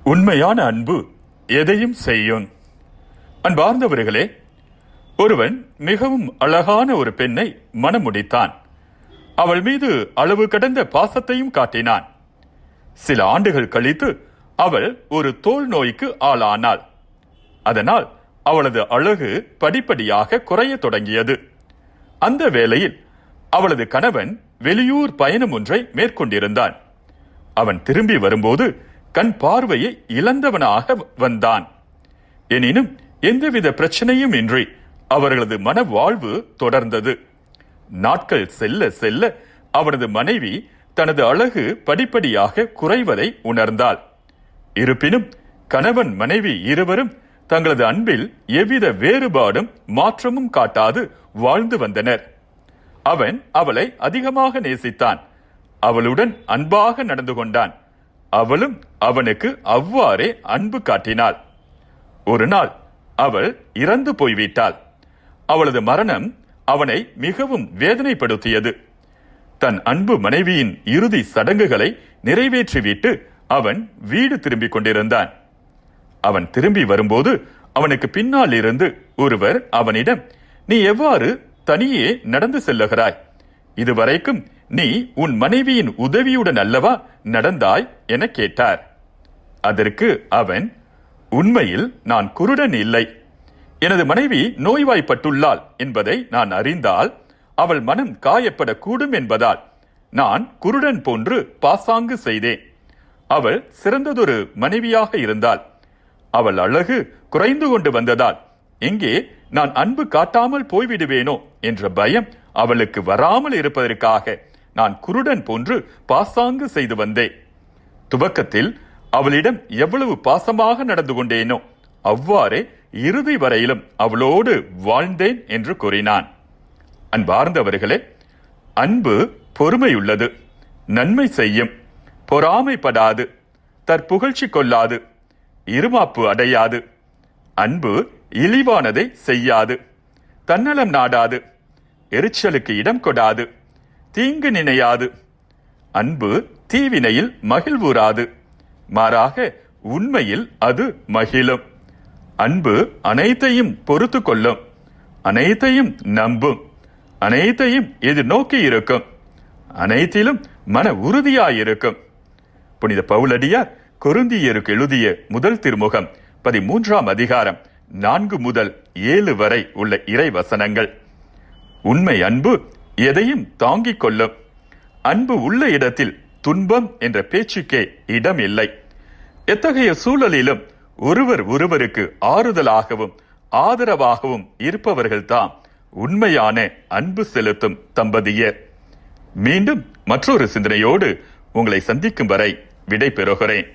உண்மையான அன்பு எதையும் செய்யும். அன்பார்ந்தவர்களே, ஒருவன் மிகவும் அழகான ஒரு பெண்ணை மணமுடித்தான். அவள் மீது அளவு கடந்த பாசத்தையும் காட்டினான். சில ஆண்டுகள் கழித்து அவள் ஒரு தோல் நோய்க்கு ஆளானாள். அதனால் அவளது அழகு படிப்படியாக குறைய தொடங்கியது. அந்த வேளையில் அவளது கணவன் வெளியூர் பயணம் ஒன்றை மேற்கொண்டிருந்தான். அவன் திரும்பி வரும்போது கண் பார்வையை இழந்தவனாக வந்தான். எனினும் எந்தவித பிரச்சனையும் இன்றி அவர்களது மன வாழ்வு தொடர்ந்தது. நாட்கள் செல்ல செல்ல அவனது மனைவி தனது அழகு படிப்படியாக குறைவதை உணர்ந்தாள். இருப்பினும் கணவன் மனைவி இருவரும் தங்களது அன்பில் எவ்வித வேறுபாடும் மாற்றமும் காட்டாது வாழ்ந்து வந்தனர். அவன் அவளை அதிகமாக நேசித்தான். அவளுடன் அன்பாக நடந்து கொண்டான். அவளும் அவனுக்கு அவ்வாறே அன்பு காட்டினாள். ஒரு நாள் அவள் இறந்து போய்விட்டாள். அவளது மரணம் அவனை மிகவும் வேதனைப்படுத்தியது. தன் அன்பு மனைவியின் இறுதி சடங்குகளை நிறைவேற்றிவிட்டு அவன் வீடு திரும்பிக் கொண்டிருந்தான். அவன் திரும்பி வரும்போது அவனுக்கு பின்னால் இருந்து ஒருவர் அவனிடம், "நீ எவ்வாறு தனியே நடந்து செல்லுகிறாய்? இதுவரைக்கும் நீ உன் மனைவியின் உதவியுடன் அல்லவா நடந்தாய்?" என கேட்டார். அதற்கு அவன், "உண்மையில் நான் குருடன் இல்லை. எனது மனைவி நோய்வாய்ப்பட்டுள்ளாள் என்பதை நான் அறிந்தால் அவள் மனம் காயப்படக்கூடும் என்பதால் நான் குருடன் போன்று பாசாங்கு செய்தேன். அவள் சிறந்ததொரு மனைவியாக இருந்தாள். அவள் அழகு குறைந்து கொண்டு வந்ததால் எங்கே நான் அன்பு காட்டாமல் போய்விடுவேனோ என்ற பயம் அவளுக்கு வராமல் இருப்பதற்காக நான் குருடன் போன்று பாசாங்கு செய்து வந்தேன். துவக்கத்தில் அவளிடம் எவ்வளவு பாசமாக நடந்து கொண்டேனோ அவ்வாறே இறுதி வரையிலும் அவளோடு வாழ்ந்தேன்" என்று கூறினான். அன்பார்ந்தவர்களே, அன்பு பொறுமையுள்ளது, நன்மை செய்யும், பொறாமைப்படாது, தற்புகழ்ச்சி கொள்ளாது, இருமாப்பு அடையாது, அன்பு இழிவானதை செய்யாது, தன்னலம் நாடாது, எரிச்சலுக்கு இடம் கொடாது, தீங்கு நினையாது, அன்பு தீவினையில் மகிழ்வுறாது, மாறாக உண்மையில் அது மகிழும். அன்பு அனைத்தையும் பொறுத்து கொள்ளும், அனைத்தையும் நம்பும், அனைத்தையும் எதிர்நோக்கி இருக்கும், அனைத்திலும் மன உறுதியாயிருக்கும். புனித பவுலடியார் கொரிந்தியருக்கு எழுதிய முதல் திருமுகம் 13ஆம் அதிகாரம் 4 முதல் 7 வரை உள்ள இறை வசனங்கள். உண்மை அன்பு எதையும் தாங்கிக் கொள்ளும். அன்பு உள்ள இடத்தில் துன்பம் என்ற பேச்சுக்கே இடம் இல்லை. எத்தகைய சூழலிலும் ஒருவர் ஒருவருக்கு ஆறுதலாகவும் ஆதரவாகவும் இருப்பவர்கள்தாம் உண்மையான அன்பு செலுத்தும் தம்பதியர். மீண்டும் மற்றொரு சிந்தனையோடு உங்களை சந்திக்கும் வரை விடை பெறுகிறேன்.